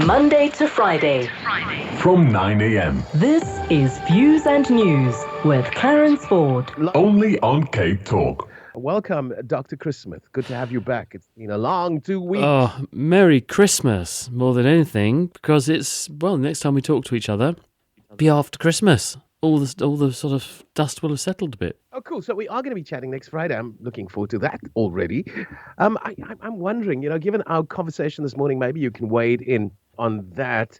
Monday to Friday. From 9 a.m. This is Views and News with Clarence Ford. Only on Cape Talk. Welcome, Dr. Chris Smith. Good to have you back. It's been a long 2 weeks. Oh, Merry Christmas more than anything, because it's, well, next time we talk to each other, be after Christmas. All the sort of dust will have settled a bit. Oh, cool. So we are going to be chatting next Friday. I'm looking forward to that already. I'm wondering, given our conversation this morning, maybe you can wade in on that.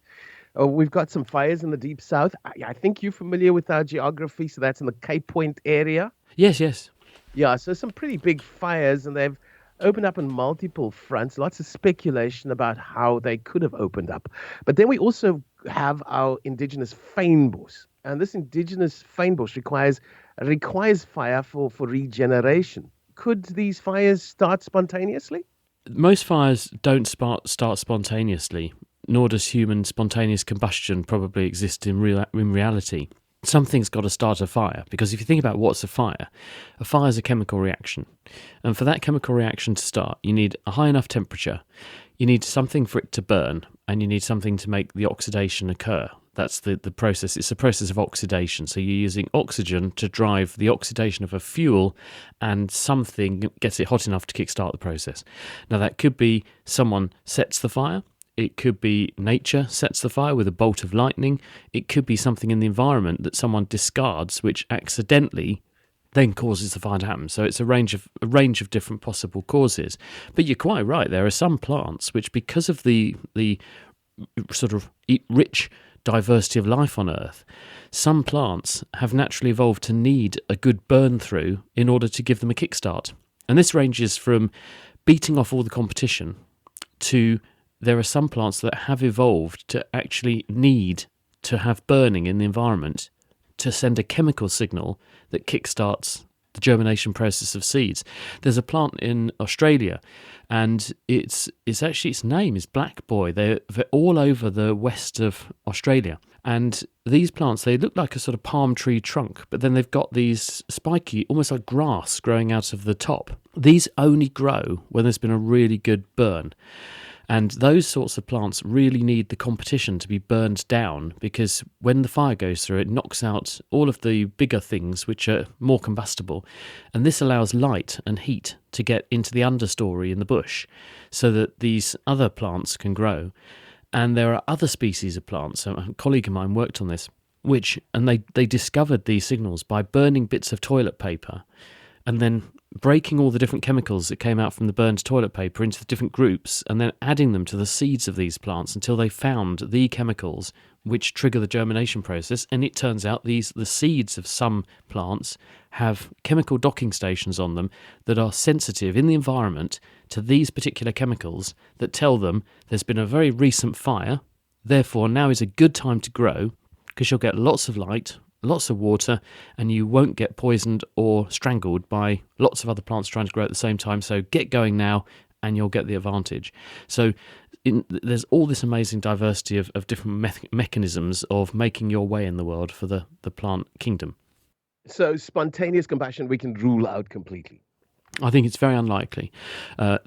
We've got some fires in the deep south. I think you're familiar with our geography, so that's in the Cape Point area. Yes. Yeah, so some pretty big fires, and they've opened up on multiple fronts. Lots of speculation about how they could have opened up. But then we also have our indigenous fynbos. And this indigenous fynbos requires fire for regeneration. Could these fires start spontaneously? Most fires don't start spontaneously, nor does human spontaneous combustion probably exist in reality. Something's got to start a fire, because if you think about what's a fire is a chemical reaction. And for that chemical reaction to start, you need a high enough temperature, you need something for it to burn, and you need something to make the oxidation occur. That's the process. It's a process of oxidation. So you're using oxygen to drive the oxidation of a fuel, and something gets it hot enough to kickstart the process. Now, that could be someone sets the fire. It could be nature sets the fire with a bolt of lightning. It could be something in the environment that someone discards, which accidentally then causes the fire to happen. So it's a range of different possible causes. But you're quite right. There are some plants which, because of the sort of rich diversity of life on Earth, some plants have naturally evolved to need a good burn through in order to give them a kickstart. And this ranges from beating off all the competition to there are some plants that have evolved to actually need to have burning in the environment to send a chemical signal that kickstarts the germination process of seeds. There's a plant in Australia, and its name is black boy. They're all over the west of Australia. And these plants, they look like a sort of palm tree trunk, but then they've got these spiky, almost like grass growing out of the top. These only grow when there's been a really good burn. And those sorts of plants really need the competition to be burned down, because when the fire goes through, it knocks out all of the bigger things which are more combustible. And this allows light and heat to get into the understory in the bush so that these other plants can grow. And there are other species of plants. So a colleague of mine worked on this, and they discovered these signals by burning bits of toilet paper and then breaking all the different chemicals that came out from the burned toilet paper into the different groups, and then adding them to the seeds of these plants until they found the chemicals which trigger the germination process. And it turns out the seeds of some plants have chemical docking stations on them that are sensitive in the environment to these particular chemicals that tell them there's been a very recent fire, therefore now is a good time to grow, because you'll get lots of light, lots of water, and you won't get poisoned or strangled by lots of other plants trying to grow at the same time. So get going now and you'll get the advantage. So there's all this amazing diversity of different mechanisms of making your way in the world for the plant kingdom. So spontaneous combustion we can rule out completely. I think it's very unlikely.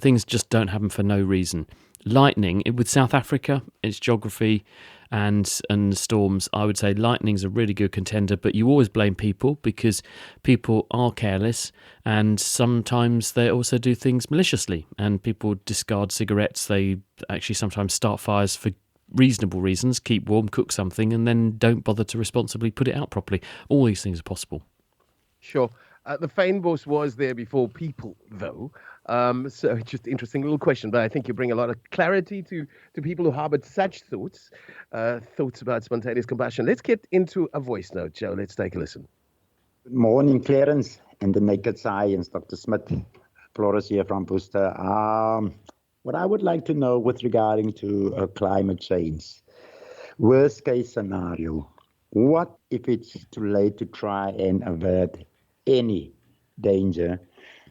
Things just don't happen for no reason. Lightning, with South Africa, its geography and storms, I would say lightning's a really good contender, but you always blame people, because people are careless, and sometimes they also do things maliciously, and people discard cigarettes. They actually sometimes start fires for reasonable reasons, keep warm, cook something, and then don't bother to responsibly put it out properly. All these things are possible. Sure. The fynbos was there before people, though. So just interesting little question, but I think you bring a lot of clarity to people who harbored such thoughts about spontaneous combustion. Let's get into a voice note, Joe. Let's take a listen. Good morning, Clarence and the Naked Science, Dr. Smith. Flores here from Booster. What I would like to know with regarding to climate change, worst case scenario, what if it's too late to try and avert any danger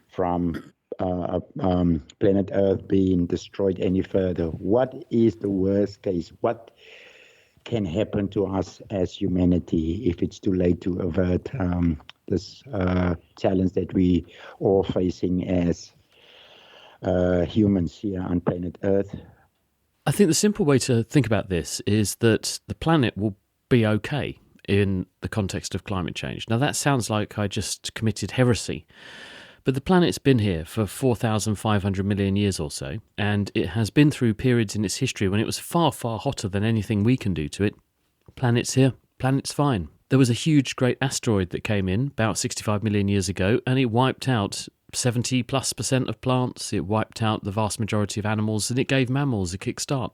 from planet Earth being destroyed any further? What is the worst case? What can happen to us as humanity if it's too late to avert this challenge that we are facing as humans here on planet Earth? I think the simple way to think about this is that the planet will be okay in the context of climate change. Now, that sounds like I just committed heresy, but the planet's been here for 4,500 million years or so, and it has been through periods in its history when it was far, far hotter than anything we can do to it. Planet's here, planet's fine. There was a huge, great asteroid that came in about 65 million years ago, and it wiped out 70+% of plants, it wiped out the vast majority of animals, and it gave mammals a kickstart.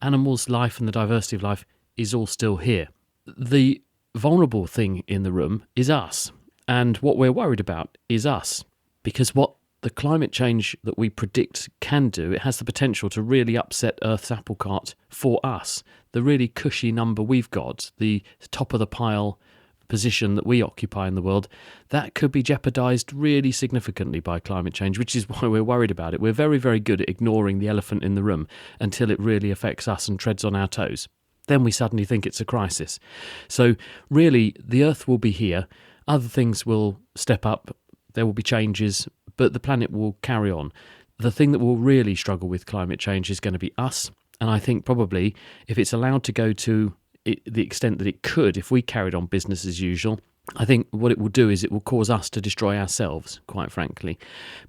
Animals' life and the diversity of life is all still here. The vulnerable thing in the room is us, and what we're worried about is us, because what the climate change that we predict can do, it has the potential to really upset Earth's apple cart for us. The really cushy number we've got, the top of the pile position that we occupy in the world, that could be jeopardised really significantly by climate change, which is why we're worried about it. We're very, very good at ignoring the elephant in the room until it really affects us and treads on our toes. Then we suddenly think it's a crisis. So really, the Earth will be here. Other things will step up. There will be changes, but the planet will carry on. The thing that will really struggle with climate change is going to be us. And I think probably if it's allowed to go to the extent that it could, if we carried on business as usual, I think what it will do is it will cause us to destroy ourselves, quite frankly.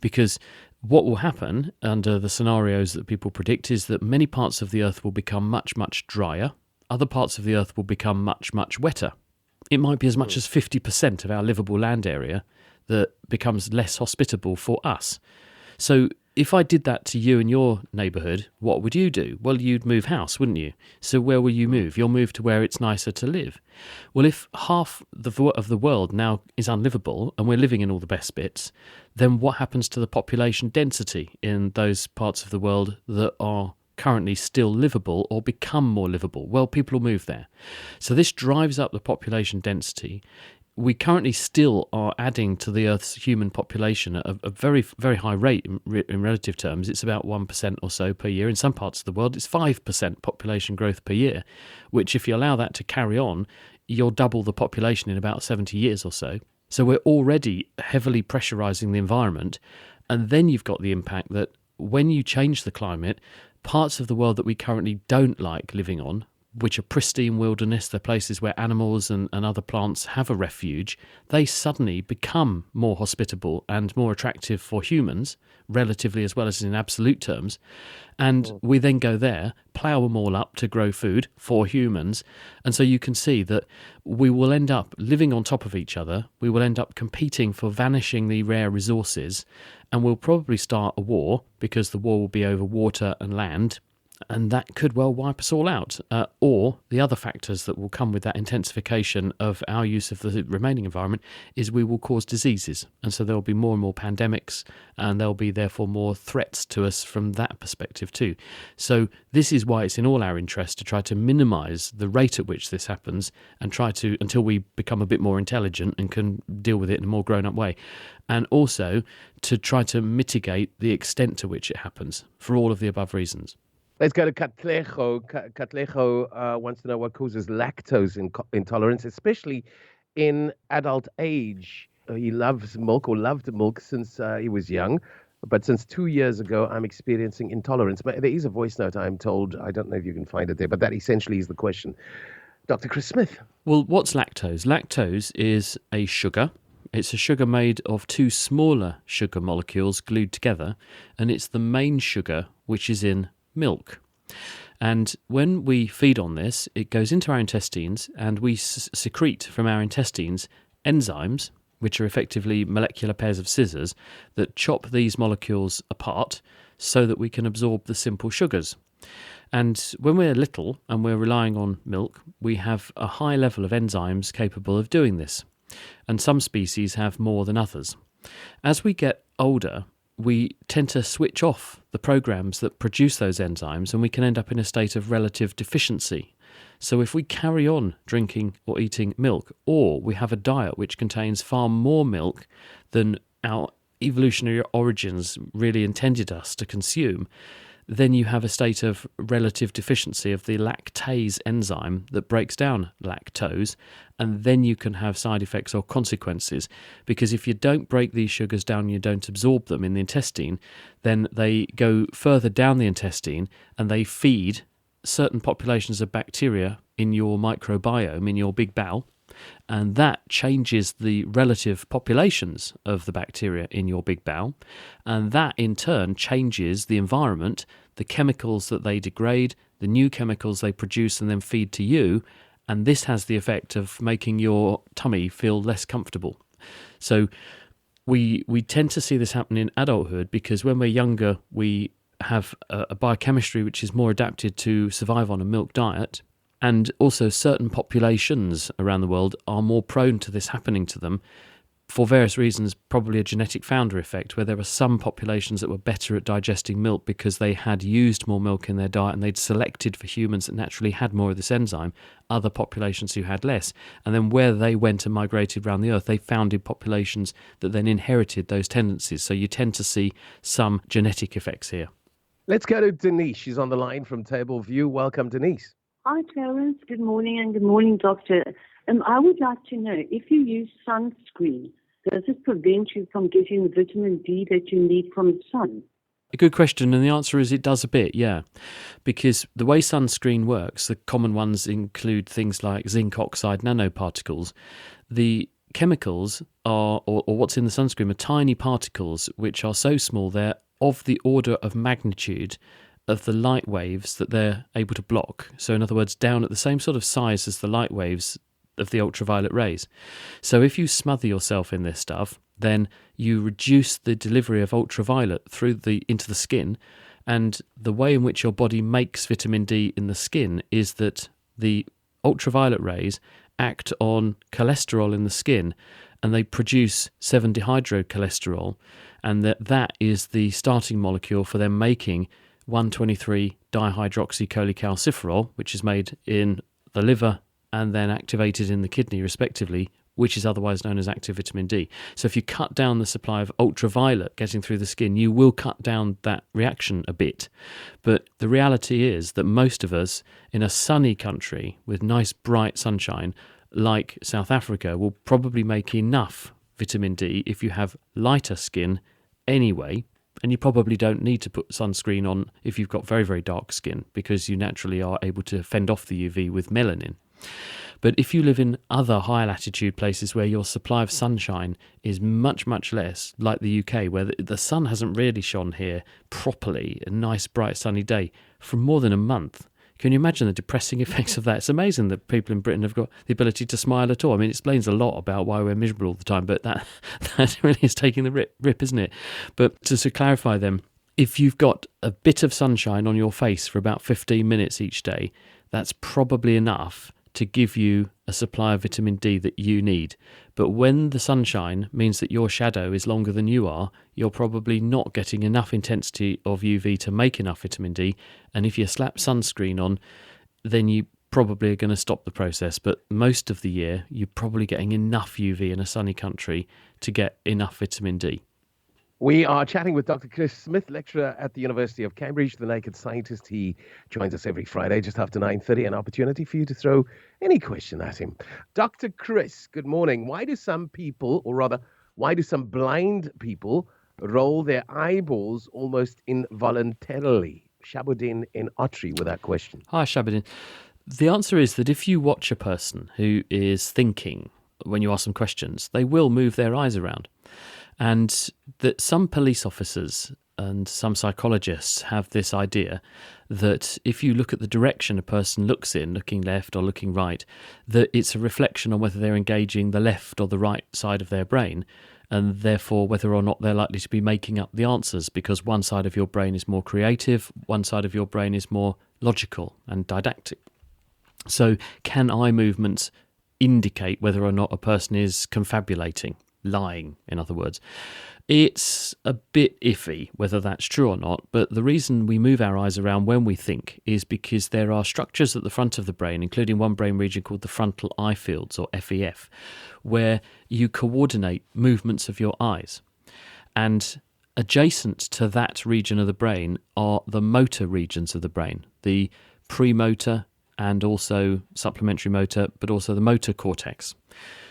Because what will happen under the scenarios that people predict is that many parts of the Earth will become much, much drier. Other parts of the Earth will become much, much wetter. It might be as much as 50% of our livable land area that becomes less hospitable for us. So if I did that to you in your neighbourhood, what would you do? Well, you'd move house, wouldn't you? So where will you move? You'll move to where it's nicer to live. Well, if half of the world now is unlivable and we're living in all the best bits, then what happens to the population density in those parts of the world that are currently still livable or become more livable? Well, people will move there. So this drives up the population density. We currently still are adding to the Earth's human population at a very, very high rate in relative terms. It's about 1% or so per year. In some parts of the world, it's 5% population growth per year, which if you allow that to carry on, you'll double the population in about 70 years or so. So we're already heavily pressurising the environment. And then you've got the impact that when you change the climate, parts of the world that we currently don't like living on, which are pristine wilderness, they're places where animals and other plants have a refuge, they suddenly become more hospitable and more attractive for humans, relatively as well as in absolute terms. And we then go there, plough them all up to grow food for humans. And so you can see that we will end up living on top of each other. We will end up competing for vanishingly rare resources. And we'll probably start a war because the war will be over water and land. And that could well wipe us all out. Or the other factors that will come with that intensification of our use of the remaining environment is we will cause diseases. And so there will be more and more pandemics, and there will be therefore more threats to us from that perspective too. So this is why it's in all our interest to try to minimise the rate at which this happens and try to, until we become a bit more intelligent and can deal with it in a more grown-up way. And also to try to mitigate the extent to which it happens for all of the above reasons. Let's go to Katlejo. Katlejo wants to know what causes lactose intolerance, especially in adult age. He loves milk or loved milk since he was young. But since 2 years ago, I'm experiencing intolerance. But there is a voice note, I'm told. I don't know if you can find it there, but that essentially is the question. Dr. Chris Smith. Well, what's lactose? Lactose is a sugar. It's a sugar made of two smaller sugar molecules glued together, and it's the main sugar which is in milk. And when we feed on this, it goes into our intestines, and we secrete from our intestines enzymes, which are effectively molecular pairs of scissors that chop these molecules apart so that we can absorb the simple sugars. And when we're little and we're relying on milk, we have a high level of enzymes capable of doing this. And some species have more than others. As we get older, we tend to switch off the programs that produce those enzymes, and we can end up in a state of relative deficiency. So if we carry on drinking or eating milk, or we have a diet which contains far more milk than our evolutionary origins really intended us to consume, then you have a state of relative deficiency of the lactase enzyme that breaks down lactose, and then you can have side effects or consequences. Because if you don't break these sugars down, you don't absorb them in the intestine, then they go further down the intestine and they feed certain populations of bacteria in your microbiome, in your big bowel, and that changes the relative populations of the bacteria in your big bowel, and that in turn changes the environment, the chemicals that they degrade, the new chemicals they produce and then feed to you, and this has the effect of making your tummy feel less comfortable. So we tend to see this happen in adulthood because when we're younger we have a biochemistry which is more adapted to survive on a milk diet. And also certain populations around the world are more prone to this happening to them for various reasons, probably a genetic founder effect, where there were some populations that were better at digesting milk because they had used more milk in their diet and they'd selected for humans that naturally had more of this enzyme, other populations who had less. And then where they went and migrated around the earth, they founded populations that then inherited those tendencies. So you tend to see some genetic effects here. Let's go to Denise. She's on the line from Table View. Welcome, Denise. Hi, Clarence. Good morning and good morning, Doctor. I would like to know, if you use sunscreen, does it prevent you from getting the vitamin D that you need from the sun? A good question, and the answer is it does a bit, yeah. Because the way sunscreen works, the common ones include things like zinc oxide nanoparticles. The chemicals are, or what's in the sunscreen, are tiny particles which are so small they're of the order of magnitude of the light waves that they're able to block. So in other words, down at the same sort of size as the light waves of the ultraviolet rays. So if you smother yourself in this stuff, then you reduce the delivery of ultraviolet into the skin, and the way in which your body makes vitamin D in the skin is that the ultraviolet rays act on cholesterol in the skin and they produce 7-dehydrocholesterol, and that is the starting molecule for them making 1,23-dihydroxycholecalciferol, which is made in the liver and then activated in the kidney, respectively, which is otherwise known as active vitamin D. So if you cut down the supply of ultraviolet getting through the skin, you will cut down that reaction a bit. But the reality is that most of us in a sunny country with nice bright sunshine, like South Africa, will probably make enough vitamin D if you have lighter skin anyway. And you probably don't need to put sunscreen on if you've got very, very dark skin, because you naturally are able to fend off the UV with melanin. But if you live in other high latitude places where your supply of sunshine is much, much less, like the UK, where the sun hasn't really shone here properly, a nice bright sunny day, for more than a month, can you imagine the depressing effects of that? It's amazing that people in Britain have got the ability to smile at all. I mean, it explains a lot about why we're miserable all the time, but that really is taking the rip, isn't it? But to clarify then, if you've got a bit of sunshine on your face for about 15 minutes each day, that's probably enough to give you a supply of vitamin D that you need. But when the sunshine means that your shadow is longer than you are, you're probably not getting enough intensity of UV to make enough vitamin D. And if you slap sunscreen on, then you probably are going to stop the process. But most of the year, you're probably getting enough UV in a sunny country to get enough vitamin D. We are chatting with Dr. Chris Smith, lecturer at the University of Cambridge, the Naked Scientist. He joins us every Friday just after 9:30, an opportunity for you to throw any question at him. Dr. Chris, good morning. Why do some people, or rather, why do some blind people roll their eyeballs almost involuntarily? Shabudin in Ottery with that question. Hi, Shabudin. The answer is that if you watch a person who is thinking when you ask them questions, they will move their eyes around. And that some police officers and some psychologists have this idea that if you look at the direction a person looks in, looking left or looking right, that it's a reflection on whether they're engaging the left or the right side of their brain, and therefore whether or not they're likely to be making up the answers, because one side of your brain is more creative, one side of your brain is more logical and didactic. So can eye movements indicate whether or not a person is confabulating? Lying, in other words. It's a bit iffy whether that's true or not, but the reason we move our eyes around when we think is because there are structures at the front of the brain, including one brain region called the frontal eye fields, or FEF, where you coordinate movements of your eyes. And adjacent to that region of the brain are the motor regions of the brain, the premotor and also supplementary motor, but also the motor cortex.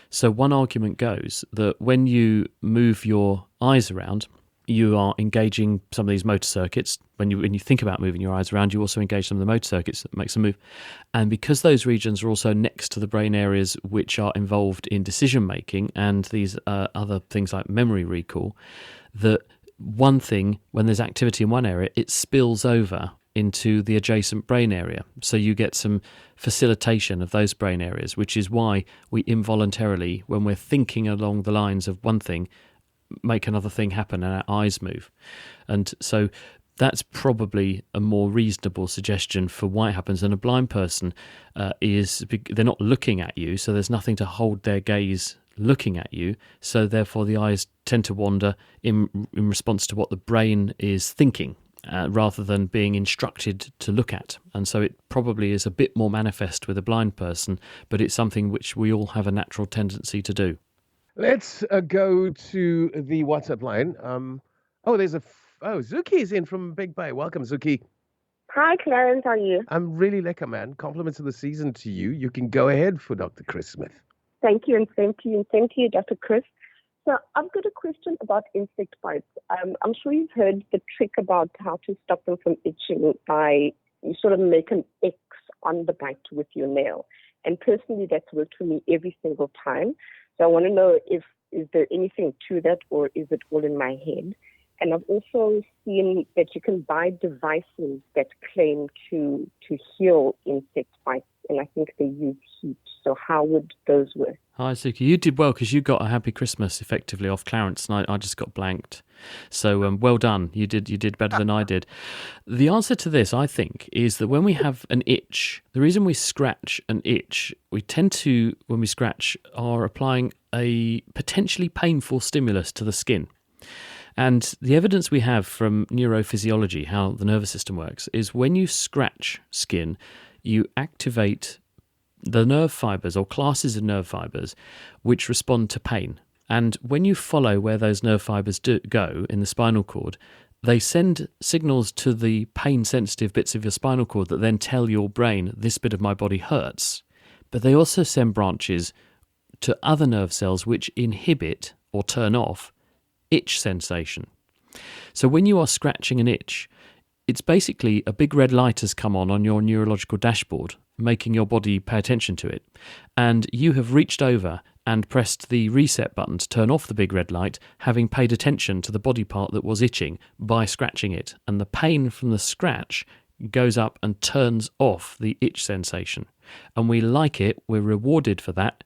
So one argument goes that when you move your eyes around, you are engaging some of these motor circuits. When you think about moving your eyes around, you also engage some of the motor circuits that makes them move. And because those regions are also next to the brain areas which are involved in decision making and these other things like memory recall, that one thing, when there's activity in one area, it spills over into the adjacent brain area. So you get some facilitation of those brain areas, which is why we involuntarily, when we're thinking along the lines of one thing, make another thing happen and our eyes move. And so that's probably a more reasonable suggestion for why it happens. And a blind person is, they're not looking at you, so there's nothing to hold their gaze looking at you, so therefore the eyes tend to wander in response to what the brain is thinking, rather than being instructed to look at. And so it probably is a bit more manifest with a blind person, but it's something which we all have a natural tendency to do. Let's go to the WhatsApp line. Zuki is in from Big Bay. Welcome, Zuki. Hi, Clarence. How are you? I'm really lekker, man. Compliments of the season to you. You can go ahead for Dr. Chris Smith. Thank you, and thank you, Dr. Chris. So I've got a question about insect bites. I'm sure you've heard the trick about how to stop them from itching by you sort of make an X on the bite with your nail. And personally, that's worked for me every single time. So I want to know is there anything to that, or is it all in my head? And I've also seen that you can buy devices that claim to heal insect bites, and I think they use heat. So how would those work? Hi, Suki. You did well because you got a Happy Christmas effectively off Clarence, and I just got blanked. So well done. You did better than I did. The answer to this, I think, is that when we have an itch, the reason we scratch an itch, we tend to, when we scratch, are applying a potentially painful stimulus to the skin. And the evidence we have from neurophysiology, how the nervous system works, is when you scratch skin, you activate the nerve fibers or classes of nerve fibers which respond to pain. And when you follow where those nerve fibers go in the spinal cord, they send signals to the pain-sensitive bits of your spinal cord that then tell your brain, this bit of my body hurts. But they also send branches to other nerve cells which inhibit or turn off itch sensation. So when you are scratching an itch, it's basically a big red light has come on your neurological dashboard, making your body pay attention to it. And you have reached over and pressed the reset button to turn off the big red light, having paid attention to the body part that was itching by scratching it. And the pain from the scratch goes up and turns off the itch sensation. And we like it, we're rewarded for that.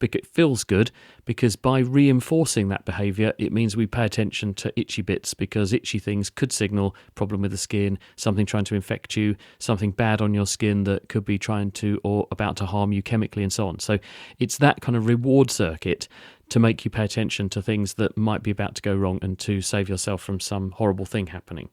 It feels good because by reinforcing that behaviour, it means we pay attention to itchy bits, because itchy things could signal problem with the skin, something trying to infect you, something bad on your skin that could be trying to or about to harm you chemically and so on. So it's that kind of reward circuit to make you pay attention to things that might be about to go wrong and to save yourself from some horrible thing happening.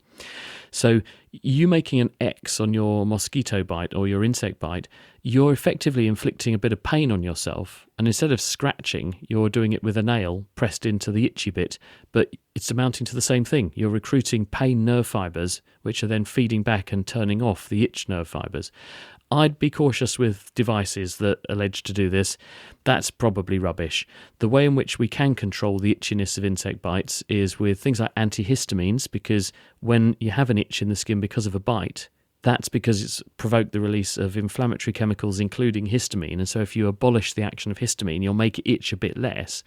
So you making an X on your mosquito bite or your insect bite, you're effectively inflicting a bit of pain on yourself. And instead of scratching, you're doing it with a nail pressed into the itchy bit. But it's amounting to the same thing. You're recruiting pain nerve fibers, which are then feeding back and turning off the itch nerve fibers. I'd be cautious with devices that allege to do this. That's probably rubbish. The way in which we can control the itchiness of insect bites is with things like antihistamines, because when you have an itch in the skin because of a bite, that's because it's provoked the release of inflammatory chemicals, including histamine. And so if you abolish the action of histamine, you'll make it itch a bit less.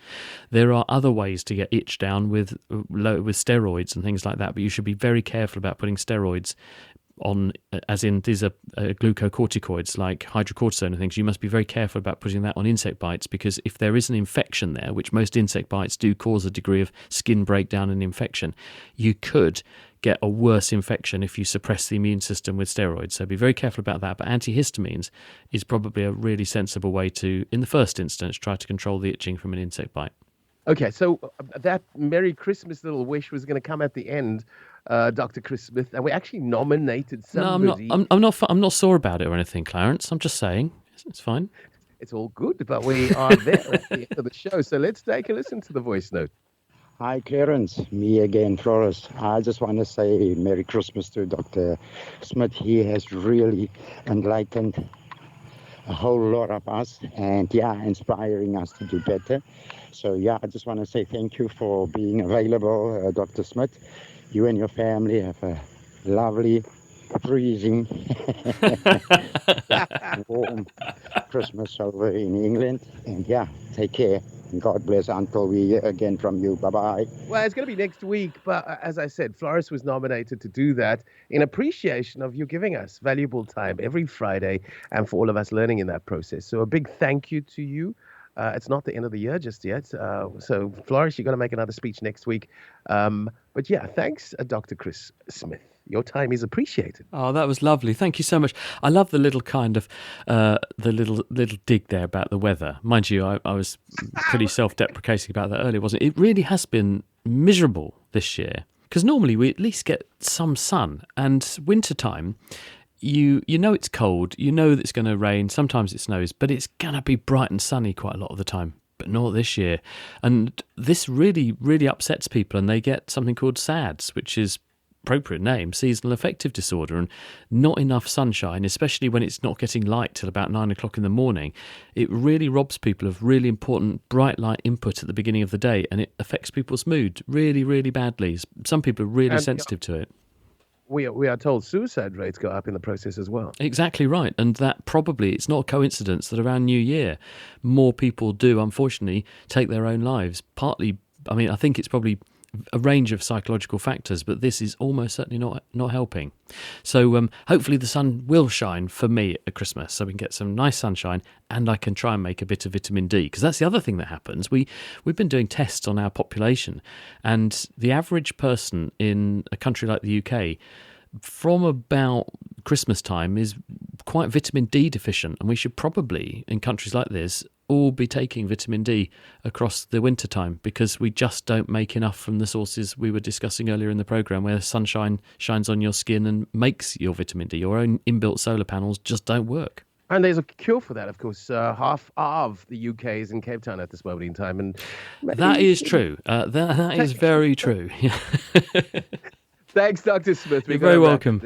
There are other ways to get itch down with steroids and things like that, but you should be very careful about putting steroids on, as in these are glucocorticoids like hydrocortisone and things. You must be very careful about putting that on insect bites, because if there is an infection there, which most insect bites do cause a degree of skin breakdown and infection, you could get a worse infection if you suppress the immune system with steroids. So be very careful about that. But antihistamines is probably a really sensible way to, in the first instance, try to control the itching from an insect bite. Okay, so that Merry Christmas little wish was going to come at the end, Dr. Chris Smith, and we actually nominated somebody. No, I'm not sore about it or anything, Clarence. I'm just saying it's fine. It's all good, but we are there at the end of the show. So let's take a listen to the voice note. Hi, Clarence. Me again, Flores. I just want to say Merry Christmas to Dr. Smith. He has really enlightened a whole lot of us and, inspiring us to do better. So, I just want to say thank you for being available, Dr. Smith. You and your family have a lovely, freezing, warm Christmas over in England. And, take care. And God bless until we hear again from you. Bye-bye. Well, it's going to be next week, but as I said, Floris was nominated to do that in appreciation of you giving us valuable time every Friday and for all of us learning in that process. So a big thank you to you. It's not the end of the year just yet. So, Floris, you're going to make another speech next week. But thanks, Dr. Chris Smith. Your time is appreciated. Oh, that was lovely. Thank you so much. I love the little kind of the little dig there about the weather. Mind you, I was pretty self-deprecating about that earlier, wasn't it? It really has been miserable this year because normally we at least get some sun, and wintertime, you know it's cold, you know that it's going to rain. Sometimes it snows, but it's going to be bright and sunny quite a lot of the time. But not this year, and this really, really upsets people, and they get something called SADS, which is appropriate name, seasonal affective disorder, and not enough sunshine, especially when it's not getting light till about 9 o'clock in the morning. It really robs people of really important bright light input at the beginning of the day, and it affects people's mood really, really badly. Some people are really sensitive to it. We are told suicide rates go up in the process as well. Exactly right. And that probably, it's not a coincidence that around New Year, more people do, unfortunately, take their own lives. Partly, I think it's probably a range of psychological factors, but this is almost certainly not helping. So hopefully the sun will shine for me at Christmas, so we can get some nice sunshine, and I can try and make a bit of vitamin D, because that's the other thing that happens. We've been doing tests on our population, and the average person in a country like the UK from about Christmas time is quite vitamin D deficient, and we should probably, in countries like this, all be taking vitamin D across the winter time, because we just don't make enough from the sources we were discussing earlier in the programme, where the sunshine shines on your skin and makes your vitamin D. Your own inbuilt solar panels just don't work. And there's a cure for that, of course. Half of the UK is in Cape Town at this moment in time. And that is true. That is very true. Thanks, Dr. Smith. You're very welcome.